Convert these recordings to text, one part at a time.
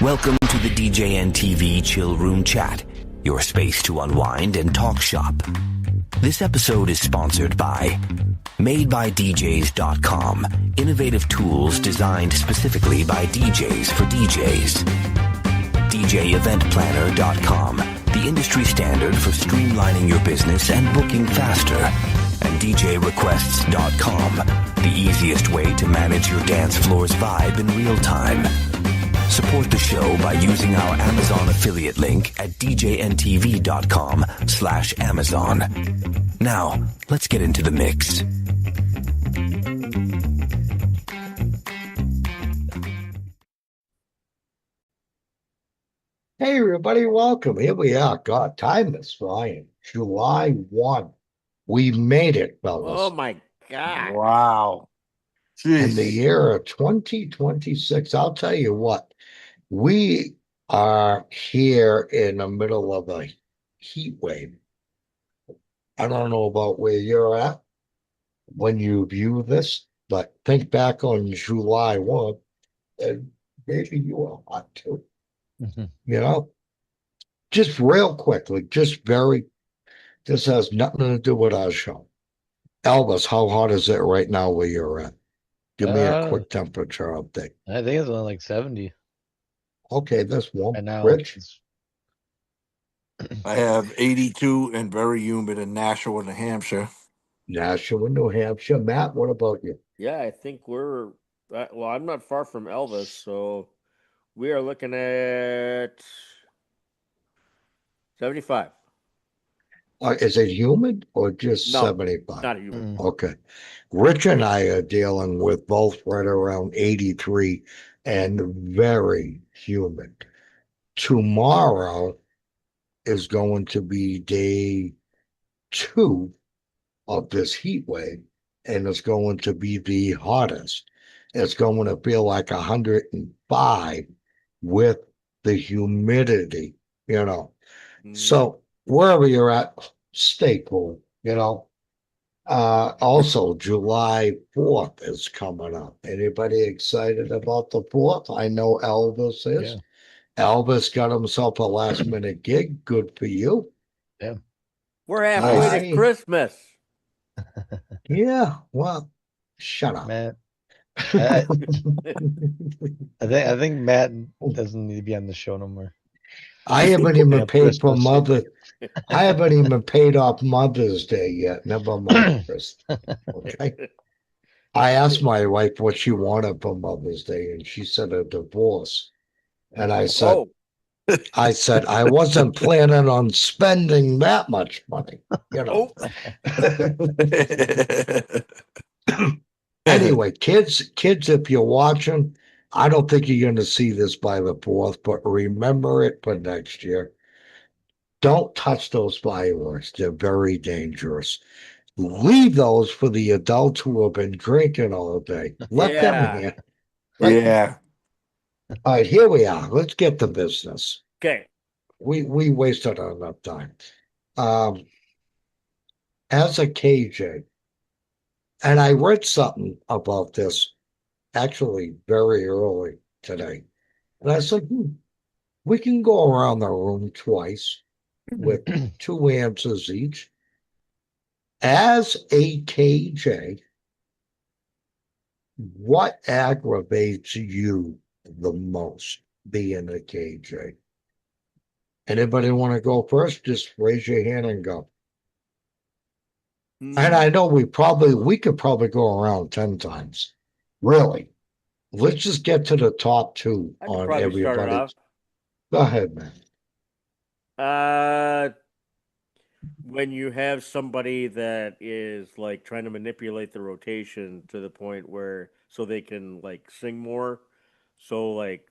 Welcome to the DJNTV Chill Room Chat, your space to unwind and talk shop. This episode is sponsored by MadeByDJs.com, innovative tools designed specifically by DJs for DJs. DJEventPlanner.com, the industry standard for streamlining your business and booking faster. And DJRequests.com, the easiest way to manage your dance floor's vibe in real time. Support the show by using our Amazon affiliate link at djntv.com/Amazon. Now, let's get into the mix. Hey everybody, welcome. Here we are. God, time is flying. July 1. We made it, fellas. Oh my God. Wow. Jeez. In the year of 2026, I'll tell you what, we are here in the middle of a heat wave. I don't know about where you're at when you view this, but think back on July 1, and maybe you were hot too. Mm-hmm. You know, just real quickly, this has nothing to do with our show. Elvis, how hot is it right now where you're at? Give me a quick temperature update. I think it's only like 70. Okay, that's warm. And now Rich? I have 82 and very humid in Nashua, New Hampshire. Nashua, New Hampshire. Matt, what about you? Yeah, I think we're well, I'm not far from Elvis, so we are looking at 75. Is it humid or just No, 75? Not humid. Okay. Rich and I are dealing with both right around 83 and very humid. Tomorrow is going to be day 2 of this heat wave, and it's going to be the hottest. It's going to feel like 105 with the humidity, you know. So wherever you're at, stay cool, you know. Also, July 4th is coming up. Anybody excited about the 4th? I know Elvis is. Yeah. Elvis got himself a last minute gig. Good for you. Yeah. We're halfway to Christmas. Yeah, well, shut up. Matt. I think Matt doesn't need to be on the show no more. I haven't even paid for Christmas. I haven't even paid off Mother's Day yet. Never mind, Chris. Okay. I asked my wife what she wanted for Mother's Day, and she said a divorce. And I said, I wasn't planning on spending that much money, you know. Anyway, kids, if you're watching, I don't think you're going to see this by the 4th, but remember it for next year. Don't touch those fireworks. They're very dangerous. Leave those for the adults who have been drinking all day. Let them hear. Yeah. All right, here we are. Let's get to business. Okay. We wasted enough time. As a KJ, and I read something about this actually very early today. And I said, we can go around the room twice with 2 answers each. As a KJ, what aggravates you the most being a KJ? Anybody want to go first? Just raise your hand and go. And I know we could probably go around 10 times. Really. Let's just get to the top 2 on everybody. Go ahead, man. When you have somebody that is like trying to manipulate the rotation to the point where so they can like sing more. So like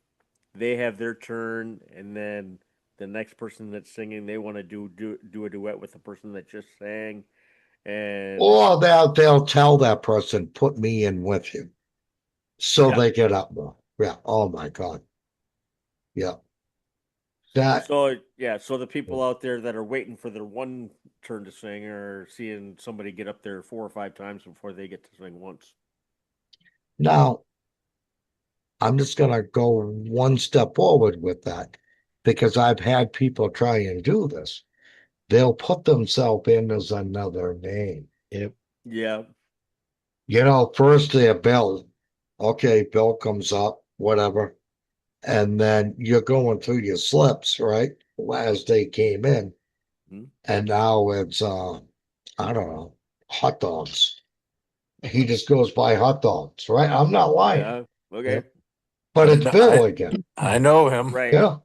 they have their turn and then the next person that's singing, they want to do a duet with the person that just sang. And or they'll tell that person, put me in with you. So they get up more. Yeah. Oh my God. Yeah. So the people out there that are waiting for their one turn to sing are seeing somebody get up there 4 or 5 times before they get to sing once. Now, I'm just going to go one step forward with that because I've had people try and do this. They'll put themselves in as another name. Yep. Yeah. You know, first they're Bill. Okay, Bill comes up, whatever. And then you're going through your slips, right? As they came in. Mhm. And now it's I don't know, hot dogs. He just goes by hot dogs, right? I'm not lying. Yeah. Okay. Yep. But I, it's kn- Bill again. I know him. Right. Yeah,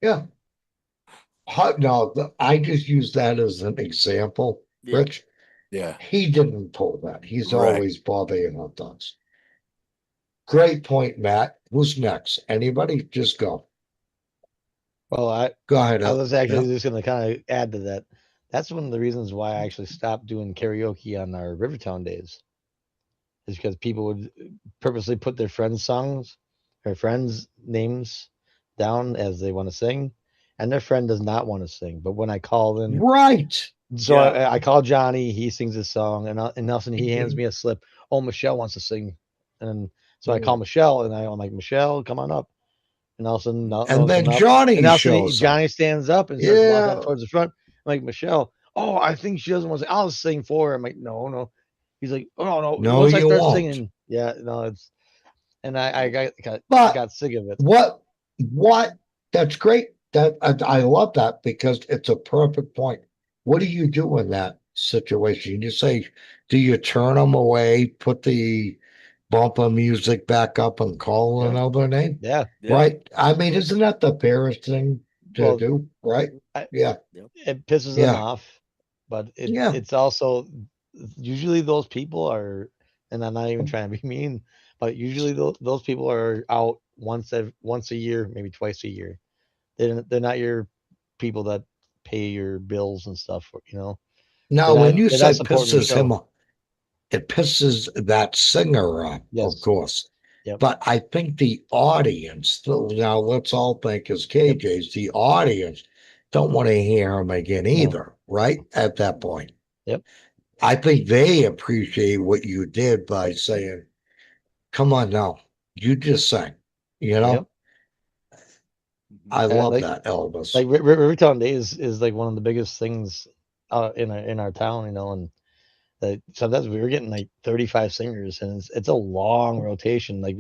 yeah. Hot no, I just use that as an example, Yeah. Rich. Yeah, He didn't pull that. He's right. always bothering hot dogs. Great point, Matt. Who's next? Anybody? Just go. Well, Go ahead. I was actually Yeah. just going to kind of add to that. That's one of the reasons why I actually stopped doing karaoke on our Rivertown days, is because people would purposely put their friends' songs or friends' names down as they want to sing, and their friend does not want to sing. But when I call in, Right. so Yeah. I call Johnny, he sings his song, and all of a sudden he hands me a slip. Oh, Michelle wants to sing, and so I call Michelle, and I'm like, Michelle, come on up. And all of a sudden, And no then coming up. Johnny And all of a sudden, shows up. Johnny stands up and starts walking Yeah. up towards the front. I'm like, Michelle, oh, I think she doesn't want to sing. I'll sing for her. I'm like, no, no. He's like, oh, no. No, Once I you start won't. singing, yeah, no, it's, and I But got sick of it. what? That's great. That I love that because it's a perfect point. What do you do in that situation? You say, do you turn them away, put the bumper music back up, and call Yeah. another name? Yeah. Yeah. Right? I mean, isn't that the fairest thing to Well, do? Right? I, Yeah. Yep. it pisses them Yeah. off, but Yeah. it's also usually those people are, and I'm not even trying to be mean, but usually those people are out once a year, maybe twice a year. They're not your people that pay your bills and stuff. Now, when you They're not say supporting your pisses him show. off, it pisses that singer off, of Yes. course. Yep. But I think the audience, now let's all think as KJs, the audience don't want to hear him again No. either, right? At that point. Yep. I think they appreciate what you did by saying, come on now, you just sang, you know? Yep. I love Like that, Elvis. Rivertown Day is like one of the biggest things in our town, and sometimes we were getting like 35 singers, and it's a long rotation. Like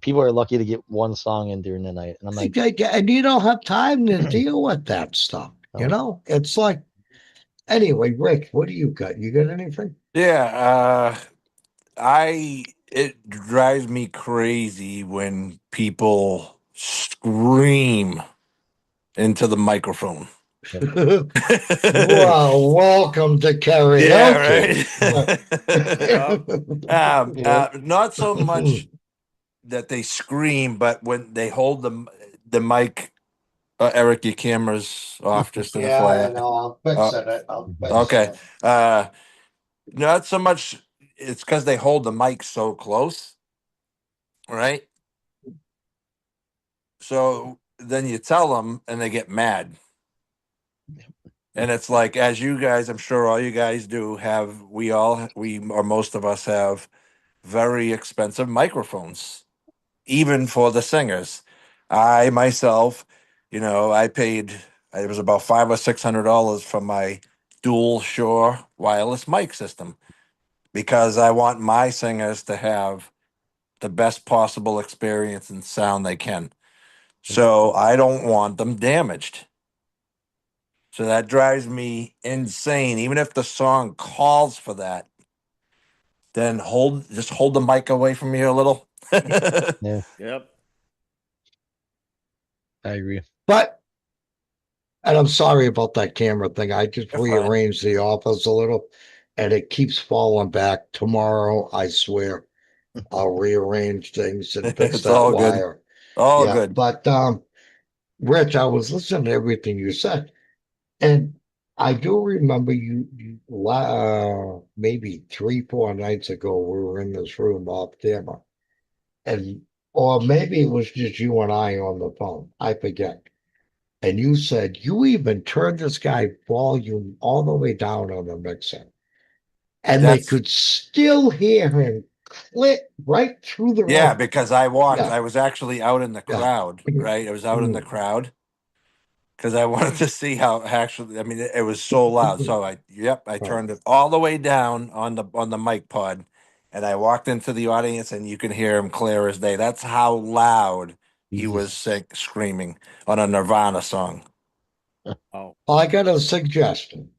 people are lucky to get one song in during the night, and I'm like, And you don't have time to deal with that stuff, you no. know? It's like, anyway, Rick, what do you got? You got anything? Yeah, it drives me crazy when people scream into the microphone. Well, welcome to karaoke. Yeah, right. Not so much that they scream, but when they hold the mic. Eric, your camera's off. Just an Yeah, I FYI. know. I'll fix it. I'll fix Okay. it. Not so much. It's because they hold the mic so close, right? So then you tell them, and they get mad. And it's like, as you guys, I'm sure all you guys do have, we or most of us have very expensive microphones, even for the singers. I myself, I paid, it was about $500 or $600 for my dual Shure wireless mic system because I want my singers to have the best possible experience and sound they can. So I don't want them damaged. So that drives me insane. Even if the song calls for that, then just hold the mic away from me a little. Yeah, Yep. I agree. But, and I'm sorry about that camera thing. I just You're fine. rearranged the office a little and it keeps falling back. Tomorrow, I swear, I'll rearrange things and fix It's that all good. wire. All Yeah. good. But, Rich, I was listening to everything you said. And I do remember maybe 3, 4 nights ago, we were in this room off camera. And, or maybe it was just you and I on the phone. I forget. And you said you even turned this guy volume all the way down on the mixer. And they That's could still hear him clit right through the Yeah, room. because I walked. Yeah. I was actually out in the Yeah. crowd, right? I was out in the crowd because I wanted to see how actually. I mean, it was so loud. So I turned it all the way down on the mic pod, and I walked into the audience, and you can hear him clear as day. That's how loud he was screaming on a Nirvana song. Oh, I got a suggestion.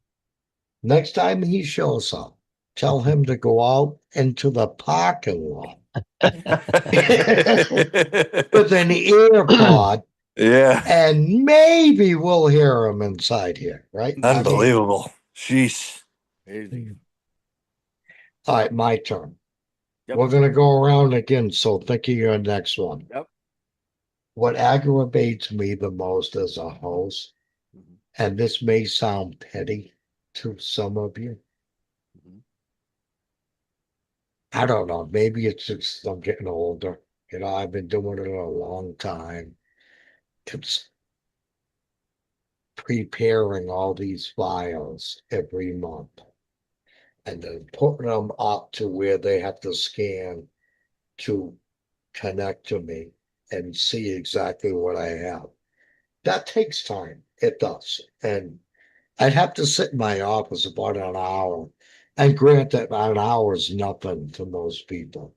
Next time he shows up, tell him to go out into the parking lot with an ear pod, Yeah, and maybe we'll hear him inside here, right? I mean, unbelievable. Sheesh. crazy. all right, my turn. Yep. We're gonna go around again, so think of your next one. Yep. What aggravates me the most as a host, Mhm. and this may sound petty to some of you, Mhm. I don't know, maybe it's just I'm getting older. You know, I've been doing it a long time. It's preparing all these files every month and then putting them up to where they have to scan to connect to me and see exactly what I have. That takes time. It does. And I'd have to sit in my office about an hour. And granted, an hour is nothing to most people.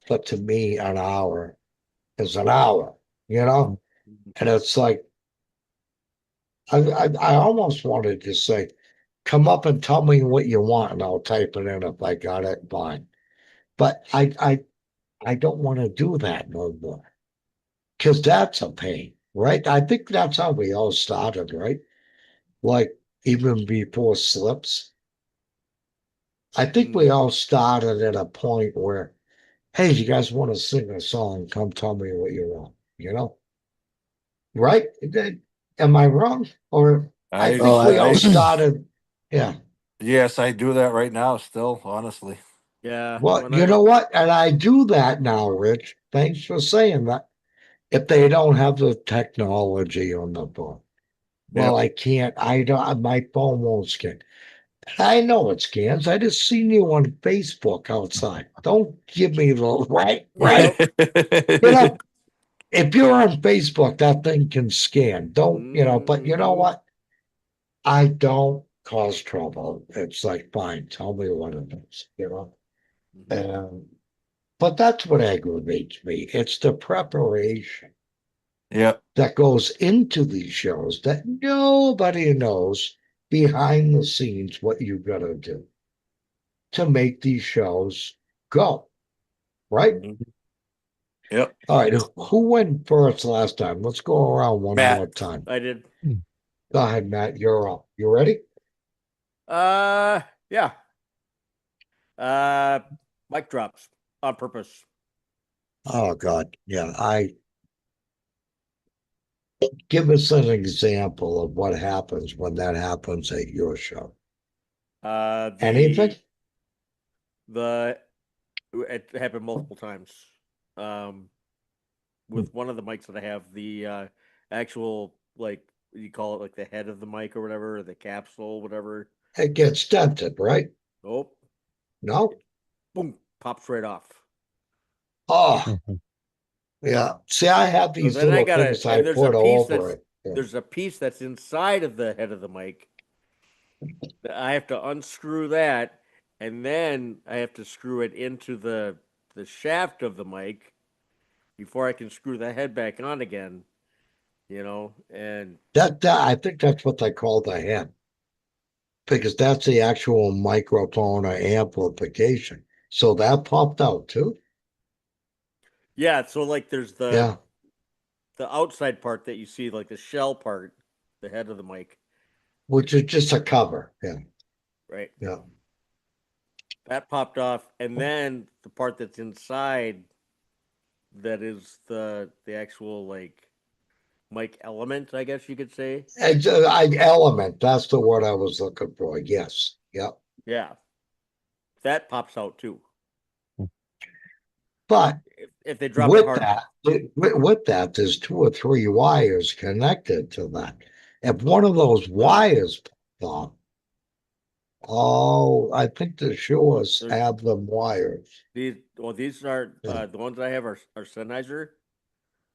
But to me, an hour is an hour, you know? Mhm. And it's like, I almost wanted to say, come up and tell me what you want, and I'll type it in if I got it, fine. But I don't want to do that no more because that's a pain, right? I think that's how we all started, right? Like even before slips, I think we all started at a point where, hey, you guys want to sing a song? Come tell me what you want, you know? Right? Am I wrong? Or I I, think Oh, we all I, started, yeah. yes, I do that right now. Still, honestly. Yeah. Well, When you I know what? And I do that now, Rich. Thanks for saying that. If they don't have the technology on the phone, well, Yep. I can't. I don't. My phone won't scan. I know it scans. I just seen you on Facebook outside. Don't give me the right, right. Yep. You know, if you're on Facebook, that thing can scan. Don't you know? But you know Mhm. what? I don't cause trouble. It's like fine. Tell me what it is. You know. Mhm. And but that's what aggravates me. It's the preparation Yep. that goes into these shows that nobody knows behind the scenes what you got to do to make these shows go, right? Mhm. Yep. All right, who went first last time? Let's go around one Matt. more time. I did. Go ahead, Matt. You're up. You ready? Yeah. Uh, mic drops on purpose. Oh God, yeah. I give us an example of what happens when that happens at your show. Uh, Anything? the it happened multiple times. Um, with one of the mics that I have, the actual like you call it like the head of the mic or whatever, or the capsule, whatever. It gets dented, right? Nope. No. Boom, pops right off. Oh, yeah. See, I have So these then I little gotta, things I and put over it. Yeah. there's a piece that's inside of the head of the mic. That I have to unscrew that, and then I have to screw it into the shaft of the mic before I can screw the head back on again. You know, and That I think that's what they call the head because that's the actual microphone or amplification. So that popped out too. yeah, so like there's Yeah, the outside part that you see, like the shell part, the head of the mic, which is just a cover. Yeah, right? yeah. That popped off, and then the part that's inside that is the actual like mic element, I guess you could say. And element. That's the word I was looking for. Yes. Yeah. Yeah, that pops out too But if they drop it with hard that, enough. with that, there's two or three wires connected to that. If one of those wires popped off, Oh, I think the Shores There's have them wired. these are Yeah. the ones I have are Sennheiser,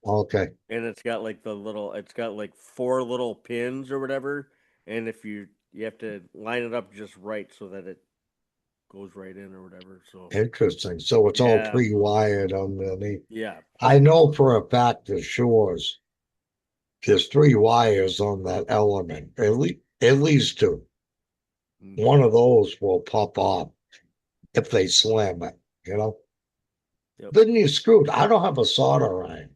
Okay. and it's got like four little pins or whatever, and if you have to line it up just right so that it goes right in or whatever. So Interesting. So it's all yeah, pre-wired underneath. yeah, I know for a fact the Shores, there's three wires on that element, at least two. mm, One of those will pop off if they slam it, you know? yep, Then you're screwed. I don't have a solder iron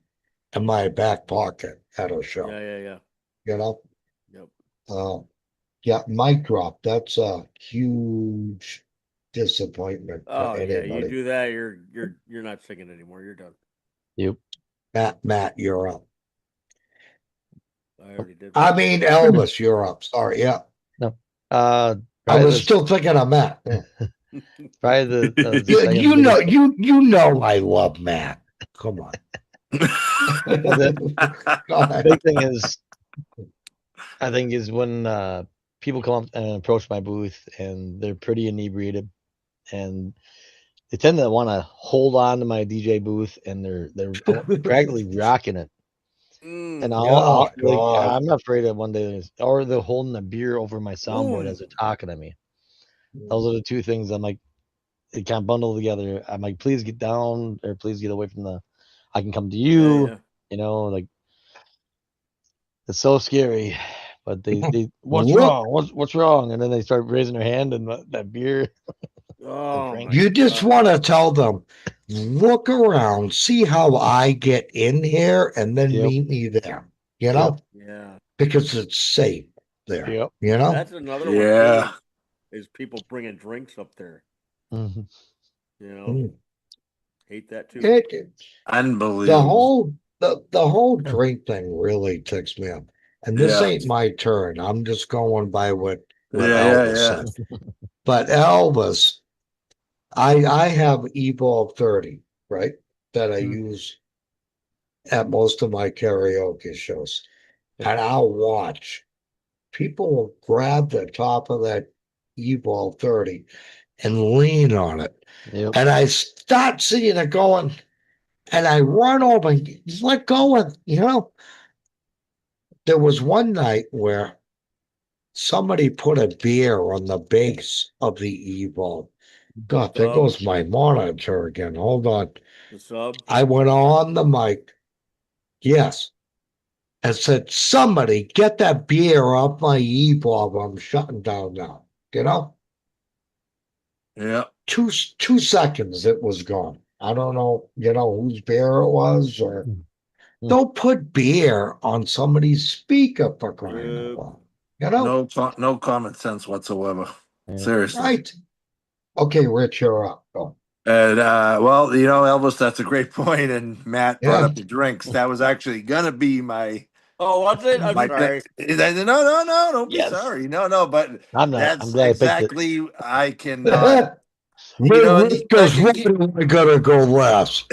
in my back pocket at a show, yeah, you know? yep. Uh, yeah, mic drop. That's a huge disappointment for Oh yeah, you anybody. do that, you're not singing anymore. You're done. Yep. Matt, you're up. I already did I mine. mean, Elvis, you're up. Sorry. Yeah. No. Uh, I probably was this. still thinking of Matt. Yeah. Probably the You, second you know, biggest. you know I love Matt. Come on. The Go ahead. big thing is, I think, is when people come up and approach my booth and they're pretty inebriated and they tend to want to hold on to my DJ booth and they're practically rocking it. And Mm. Oh like God. I'm afraid of one day, or they're holding a beer over my soundboard Ooh. as they're talking to me. Those are the two things I'm like, they kind of bundle together. I'm like, please get down or please get away from the. I can come to Yeah, you. yeah. Like it's so scary. But they what's Look, wrong? What's wrong? And then they start raising their hand and that beer and Oh drink. my you just god. want to tell them, look around, see how I get in here, and then Yep. meet me there, you Yep. know, Yeah. because it's safe there, Yep. you know? That's another one too, Yeah. is people bringing drinks up there. Hmm. You know, Mm. hate that too. It, the Unbelievable. whole drink thing really ticks me off. And this Yeah. ain't my turn. I'm just going by what Yeah, yeah, Elvis yeah. said. But Elvis, I have Evolve 30, right? That I Mm. use at most of my karaoke shows. Yep. And I'll watch. People will grab the top of that Evolve 30 and lean on it. Yep. And I start seeing it going, and I run over and just let go of, there was one night where somebody put a beer on the base of the Evolve. God, there Sub, goes my monitor again. Hold on. the sub. I went on the mic, yes, and said, somebody get that beer off my Evolve. I'm shutting down now. You know, Yeah. two seconds it was gone. I don't know, whose beer it was, or Mm. don't put beer on somebody's speaker for crying out Uh, loud. You know, No common sense whatsoever. Yep. Seriously. right? Okay, Rich, you're up. Go. And well, Elvis, that's a great point. And Matt brought Yeah. up the drinks. That was actually gonna be my oh, what's it? I'm my thing. sorry. No, don't be Yes. sorry. No, but I'm not. I'm that's glad I picked it. exactly I cannot. Rich goes, where do I gotta go last?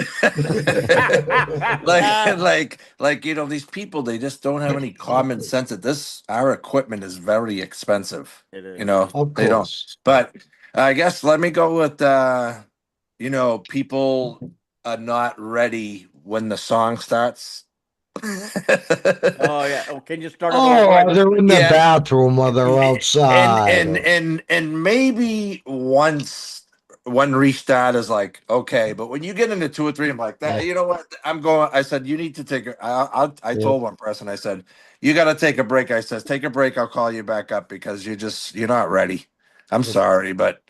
these people, they just don't have any common sense that our equipment is very expensive. It is. Of They don't. course. But I guess let me go with people are not ready when the song starts. Oh yeah. Oh, can you start it over? Oh, they're in the Yeah, bathroom or they're and outside. and Or, and and maybe once one restart is like okay, but when you get into two or three, I'm like Yeah. that. You know what? I'm going. I said you need to take a. I Yep. told one person. I said you got to take a break. I says take a break. I'll call you back up because you're not ready. I'm Yep. sorry, but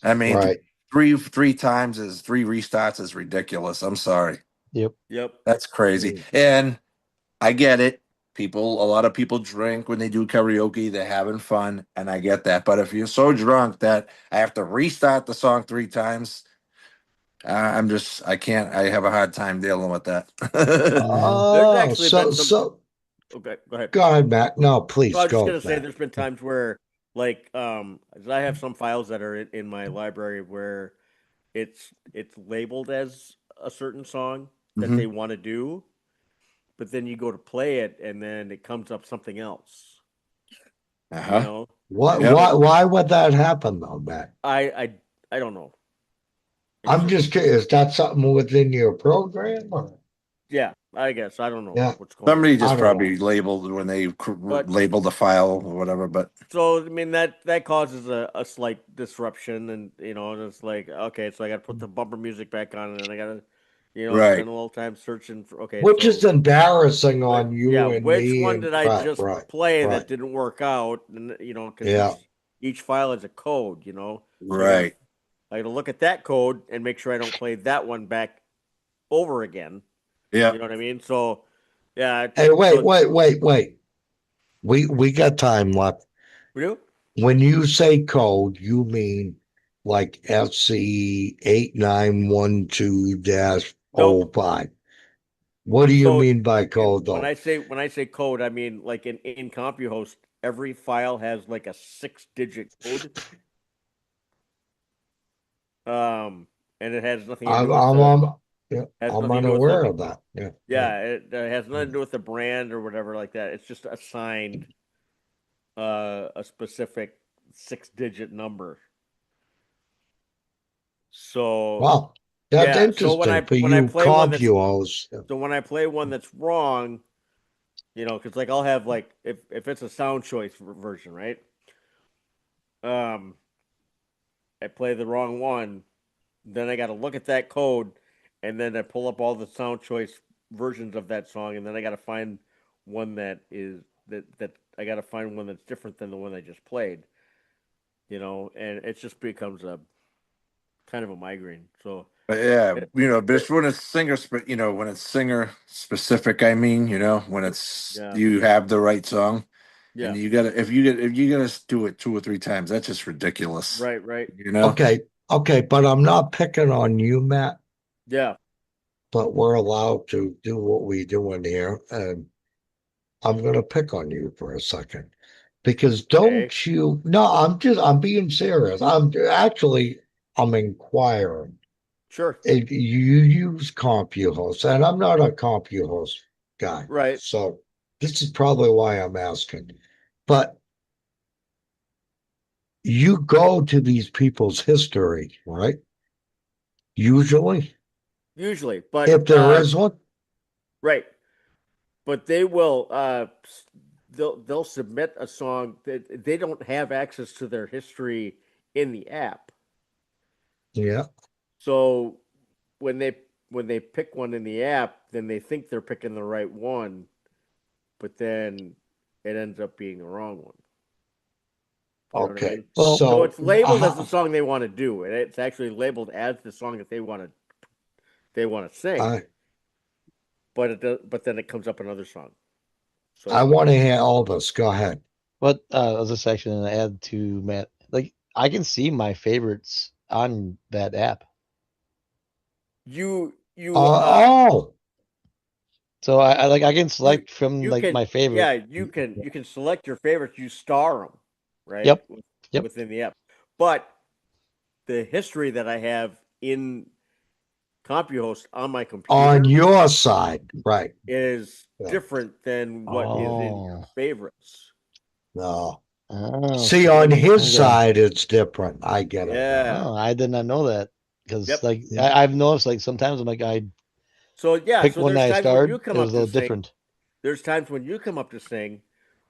I mean right. three times is three restarts is ridiculous. I'm sorry. Yep. Yep. That's crazy. Mm. And I get it. A lot of people drink when they do karaoke. They're having fun, and I get that. But if you're so drunk that I have to restart the song three times, I can't. I have a hard time dealing with that. Hmm. There's Oh, actually been so some. so Okay, go ahead. go ahead, Matt. No, Well, I please was just go, gonna say, Matt. there's been times where, like, 'cause I have some files that are in my library where it's labeled as a certain song that Hmm. they want to do, but then you go to play it and then it comes up something else. You Uh-huh. know, Why would that happen though, Matt? I don't know. It's I'm just just curious. Is that something within your program? Or? yeah. I guess I don't know Yeah. what's going Somebody on. just I don't probably know. labeled when they But labeled the file or whatever. But so I mean that causes a slight disruption, and and it's like okay, so I got to put the bumper music back on, and then I got to right, spend a little time searching for okay, Which is so embarrassing like on yeah, you and which me one and did I right, just right, play right. that didn't work out? And because Yeah. each file has a code, so right. I gotta look at that code and make sure I don't play that one back over again. Yeah. You know what I mean? So yeah, Hey, so wait. We got time left. we do. When you say code, you mean like FC 8912 Nope. 05. What do you So mean by code when though? I say code, I mean like in CompuHost, every file has like a 6-digit code. Um, and it has nothing to do I'm with I'm the yeah, has I'm nothing to do with unaware of that. Yeah, yeah. yeah, it has nothing to do with the brand or whatever like that. It's just assigned a specific 6-digit number. So Wow, that's yeah, so interesting for when I you play one that's compos. so when I play one that's wrong, because like I'll have like if it's a sound choice version, right? Um, I play the wrong one, then I got to look at that code, and then I pull up all the sound choice versions of that song, and then I got to find one that I got to find one that's different than the one I just played. And it just becomes a kind of a migraine. So But yeah, it, but it's when it's when it's singer specific. I mean, when it's yeah, you have the right song, and yeah, you gotta if you gotta do it 2 or 3 times, that's just ridiculous. right, right, You know? Okay, but I'm not picking on you, Matt. yeah, But we're allowed to do what we do in here, and I'm going to pick on you for a second because okay, don't you? No, I'm being serious. I'm inquiring. sure, If you use CompuHost, and I'm not a CompuHost guy, right. so this is probably why I'm asking. But you go to these people's history, right? Usually, Usually, if but there is one. right, but they will they'll submit a song that they don't have access to their history in the app. Yeah. So when they pick one in the app, then they think they're picking the right one, but then it ends up being the wrong one. You know what I Okay. mean? Well, So So, it's labeled as the song they want to do, and it's actually labeled as the song that they want to sing, I but it does, but then it comes up another song. I So want to hear Elvis. Go ahead. what was this section to add to Matt? Like I can see my favorites on that app. you Oh, So I can select from you like can my favorite. yeah you can select your favorites. You star them right Yep. Yep. within the app, but the history that I have in CompuHost on my on computer your side, right? is Yeah. different than what is in your Oh. favorites. No. Oh, See, on see. his Okay. side, it's different. I get it now. Yeah. Oh, I did not know that because Yep. like Yeah. I've noticed like sometimes I'm like I So yeah, picked so one that there's I times when starred. you come It was up a to little sing. different. There's times when you come up to sing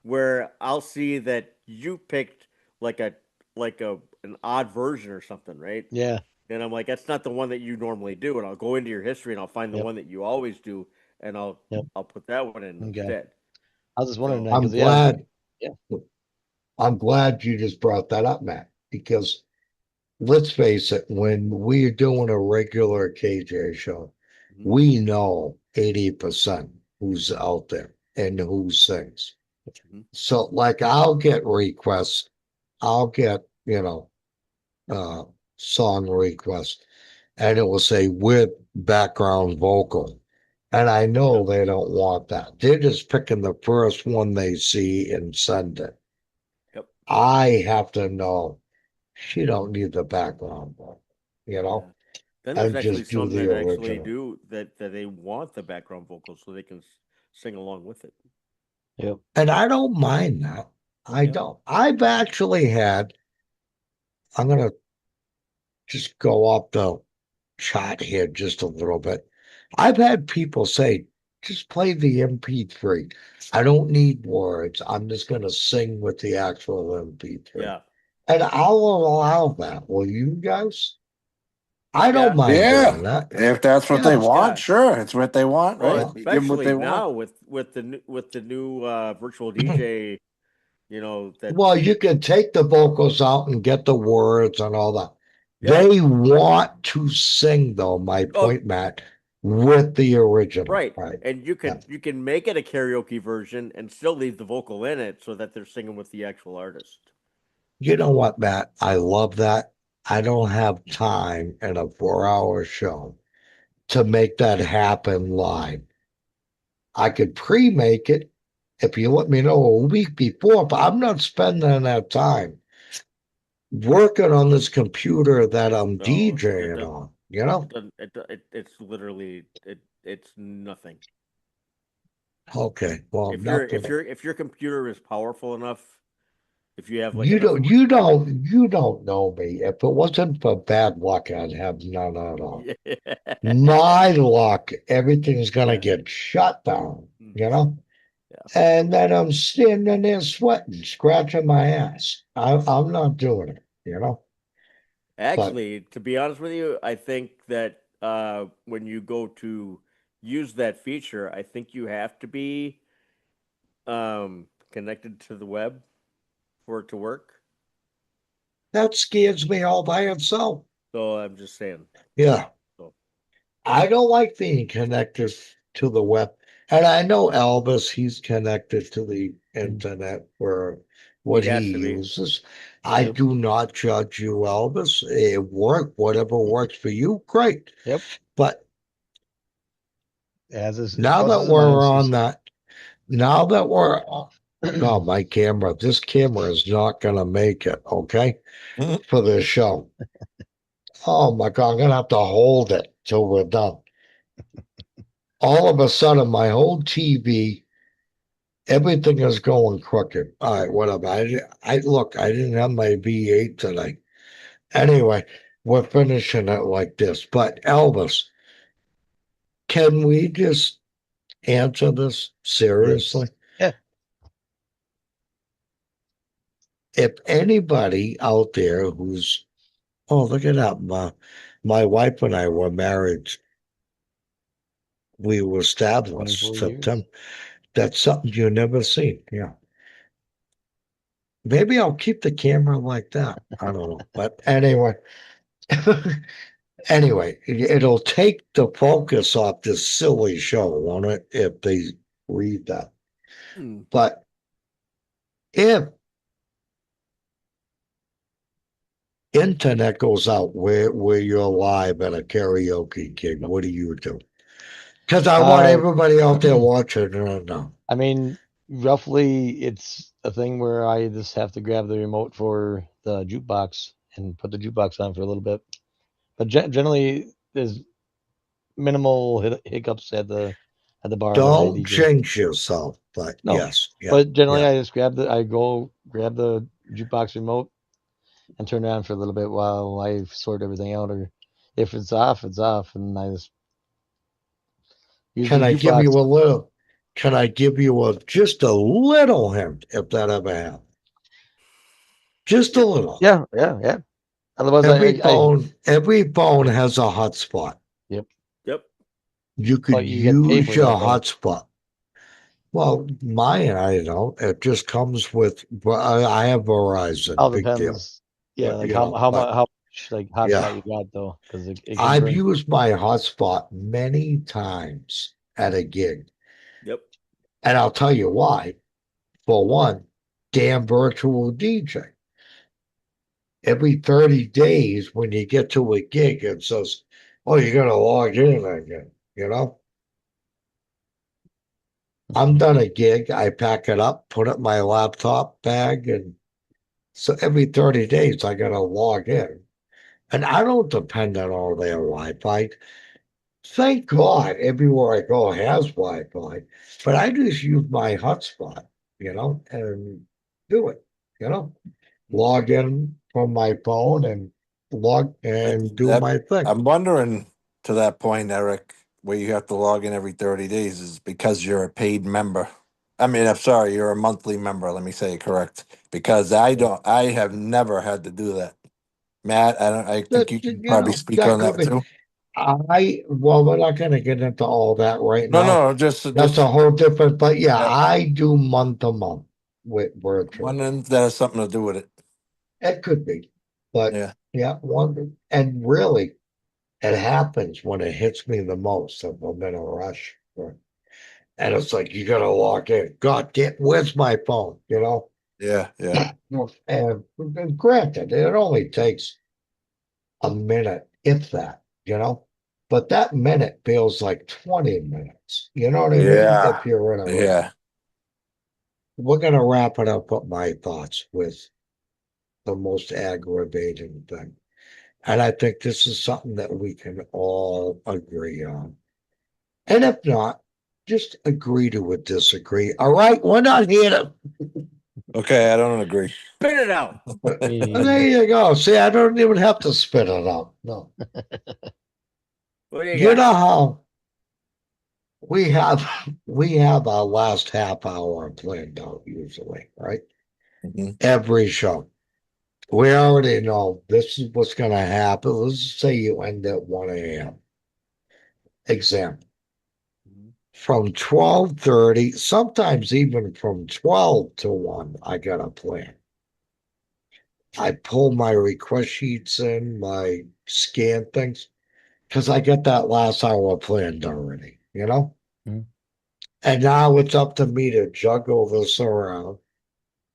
where I'll see that you picked like a an odd version or something, right? Yeah. And I'm like, that's not the one that you normally do. And I'll go into your history and I'll find the Yep. one that you always do, and Yep. I'll put that one in Okay. instead. I was just wondering So that I'm because yeah, glad. yeah. I'm glad you just brought that up, Matt, because let's face it, when we're doing a regular KJ show, mhm, we know 80% who's out there and who sings. mhm, So, like, I'll get requests, I'll get, uh, song requests, and it will say with background vocal. And I know yep, they don't want that. They're just picking the first one they see and send it. yep, I have to know she don't need the background vocal, yeah. Then there's and actually just do some the that actually original. do that they want the background vocals so they can sing along with it. Yep. And I don't mind that. I Yep. don't. I've actually had, I'm gonna just go off the chart here just a little bit. I've had people say, just play the MP3. I don't need words. I'm just gonna sing with the actual MP3. Yeah. And I'll allow that. Will you guys? I don't Yeah. mind Yeah, doing that. if that's what they Yeah. want, Yeah. sure, it's what they want, Well, right? Well, Give them what especially they want. now with the new virtual DJ, that well, you can take the vocals out and get the words and all that. yeah. They want to sing, though, my Oh, point, Matt, with the original. right. Right. And Yeah. you can make it a karaoke version and still leave the vocal in it so that they're singing with the actual artist. You know what, Matt? I love that. I don't have time in a 4 hour show to make that happen live. I could pre make it if you let me know a week before, but I'm not spending that time working on this computer that I'm No, it DJing does. on, you know? It doesn't. It's literally it's nothing. Okay, well, nothing. If your computer is powerful enough, if you have like You enough. don't, you don't, you don't know me. If it wasn't for bad luck, I'd have none at all. Yeah. My luck, everything's gonna Yeah. get shut down, Mm. you know? Yeah. And then I'm standing there sweating, scratching my ass. I'm not doing it, you know? But Actually, to be honest with you, I think that when you go to use that feature, I think you have to be connected to the web for it to work. that scares me all by itself. So I'm just saying. Yeah. So I don't like being connected to the web. And I know Elvis, he's connected to the internet for he what he has to be. uses. I Yep. do not judge you, Elvis. It worked, whatever works for you, great. Yep. But As is now that pluses and we're on minuses. that, now that we're oh, my camera, this camera is not gonna make it, okay, for this show. Oh my God, I'm gonna have to hold it till we're done. All of a sudden, my whole TV, everything is going crooked. All right, whatever. I look, I didn't have my V8 today. Anyway, we're finishing it like this. But Elvis, can we just answer this seriously? Yes. Yeah. If anybody out there who's, oh, look at that. My wife and I were married. We were established 24 years. September. That's something you never seen. Yeah. Maybe I'll keep the camera like that. I don't know. But anyway, anyway, it'll take the focus off this silly show, won't it? If they read that. Mm. But if internet goes out where you're live at a karaoke gig, what do you do? Because I want Uh, everybody out there watching to know. I mean, roughly, it's a thing where I just have to grab the remote for the jukebox and put the jukebox on for a little bit. But generally, there's minimal hiccups at the bar when I Don't DJ. jinx yourself. But No, yes, yeah, but generally, yeah. I just I go grab the jukebox remote and turn it on for a little bit while I sort everything out. Or if it's off, it's off, and I just use the Can I give jukebox. you a little? Can I give you just a little hint if that ever happened? Just a little. Yeah, yeah, yeah. Otherwise, Every phone has a hotspot. yep. Yep. You could But you get to pay use for your that though. hotspot. Well, mine, I don't. It just comes with. Well, I have Verizon. All Big deal. depends. Yeah, But like you know, but how much like hotspot yeah, you got though, because it can I've bring. used my hotspot many times at a gig, Yep. and I'll tell you why. For one, damn virtual DJ. Every 30 days when you get to a gig, it says, oh, you got to log in again, you know? I'm done a gig, I pack it up, put it in my laptop bag, and so every 30 days I got to log in. And I don't depend on all their Wi-Fi. Thank God everywhere I go has Wi-Fi, but I just use my hotspot, you know? And do it, log in from my phone and log and do That, my thing. I'm wondering to that point, Eric, where you have to log in every 30 days is because you're a paid member. I mean, I'm sorry, you're a monthly member. Let me say it correct. Because I have never had to do that. Matt, I think you can probably speak That on could that be. too. Well, we're not going to get into all that right No, now. no, just That's a whole different, but yeah, yeah, I do month to month with virtual. wondering if that has something to do with it. It could be, but Yeah. yeah, one, and really, it happens when it hits me the most if I'm in a rush. And it's like, you got to log in. God, where's my phone? Yeah, yeah. And granted, it only takes a minute, if that, but that minute feels like 20 minutes. You know what I mean? Yeah. If you're in a rush. Yeah. We're going to wrap it up with my thoughts with the most aggravating thing. And I think this is something that we can all agree on. And if not, just agree to disagree. All right, we're not here to. Okay, I don't agree. Spit it out. There you go. See, I don't even have to spit it out. No. What do you You got? know how we have our last half hour planned out usually, right? Mhm. Every show. We already know this is what's gonna happen. Let's say you end at 1 a.m. Example. From 12:30, sometimes even from 12 to 1, I got a plan. I pull my request sheets in, my scan things, because I get that last hour planned already. Mhm. And now it's up to me to juggle this around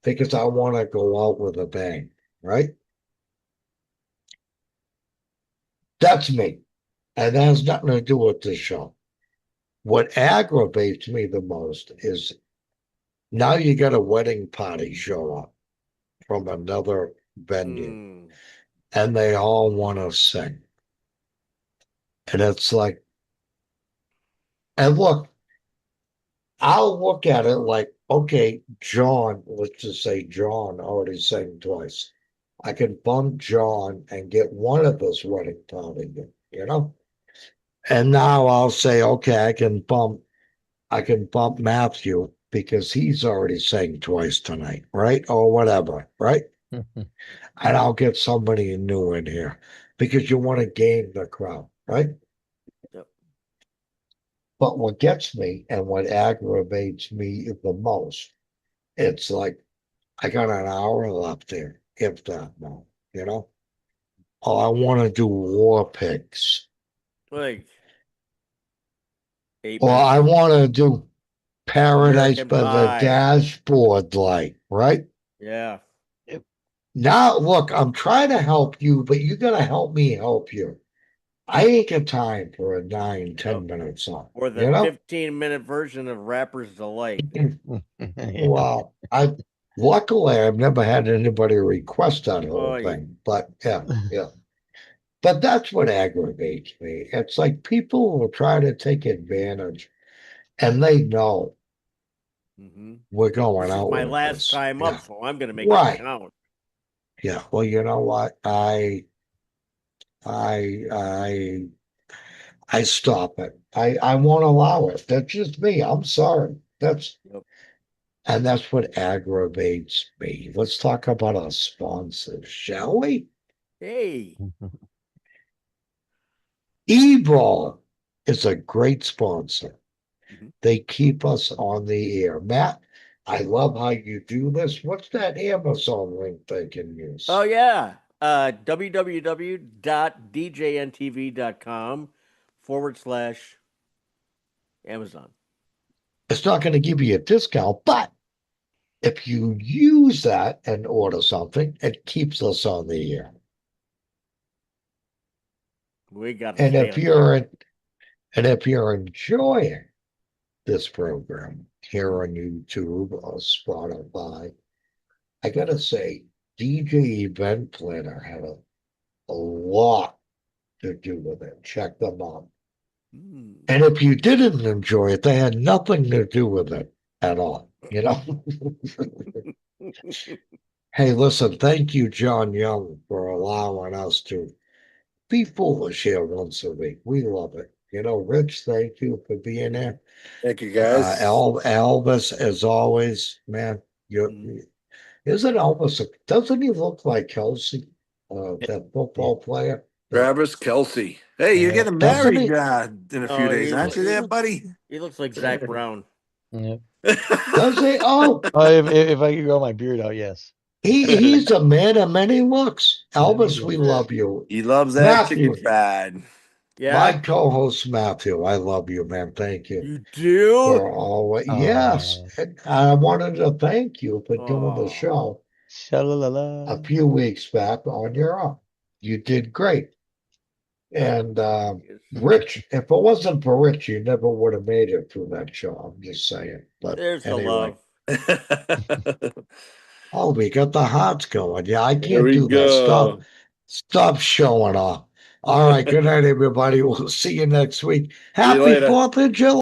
because I want to go out with a bang, right? That's me. And that has nothing to do with this show. What aggravates me the most is now you got a wedding party show up from another venue Mm. and they all want to sing. And it's like, and look, I'll look at it like, okay, John, let's just say John already sang twice. I can bump John and get one of this wedding party, you know? And now I'll say, okay, I can bump Matthew because he's already sang twice tonight, right? Or whatever, right? And I'll get somebody new in here because you want to game the crowd, right? Yep. But what gets me and what aggravates me the most, it's like I got an hour left there, if that now, you know? Oh, I want to do war picks. Like 8 Or minutes. I want to do Paradise American by the Pie. Dashboard Light, right? Yeah. Now, look, I'm trying to help you, but you got to help me help you. I ain't got time for a 9, 10 Yep. minute song, Or the 15-minute version of Rapper's Delight. Well, luckily I've never had anybody request that whole Oh, thing, but yeah, yeah. But that's what aggravates me. It's like people will try to take advantage and they know mm-hmm. we're going This is out my with last this. time Yeah. up, so I'm going to make it Right. count. Yeah. Well, you know what? I I stop it. I won't allow it. That's just me. I'm sorry. Yep. And that's what aggravates me. Let's talk about our sponsors, shall we? Hey. Evil is a great sponsor. Mhm. They keep us on the air. Matt, I love how you do this. What's that Amazon link they can Oh, use? yeah. www.djntv.com/Amazon. It's not going to give you a discount, but if you use that and order something, it keeps us on the air. We got to And stay if on the air. you're enjoying this program here Mhm. on YouTube or Spotify, I gotta say, DJ Event Planner had a lot to do with it. Check them out. Mm. And if you didn't enjoy it, they had nothing to do with it at all. Hey, listen, thank you, John Young, for allowing us to be foolish here once a week. We love it. Rich, thank you for being there. Thank you, guys. Elvis, as always, man, isn't Elvis, doesn't he look like Kelsey, that football player? Travis Kelsey. Hey, you're getting Doesn't married he? in a few Oh, days, aren't you there, buddy? he looks like Zach Brown. Yep. Does he? Oh, If I could grow my beard out, yes. he's a man of many looks. Yeah, Elvis, maybe. we love you. He loves that chicken Matthew, fried. Yeah, my co-host Matthew, I love you, man. Thank you you do. for always. Yes, and I wanted to thank you for doing the Oh, show Sha-la-la-la. a few weeks back on your own. You did great. And Rich, if it wasn't for Rich, you never would have made it through that show. I'm just saying. But there's the anyway, love. oh, we got the hearts going. Yeah, I There can't we do that. Stop, go. stop showing off. All right, good night, everybody. We'll see you next week. See you Happy later. 4th of July.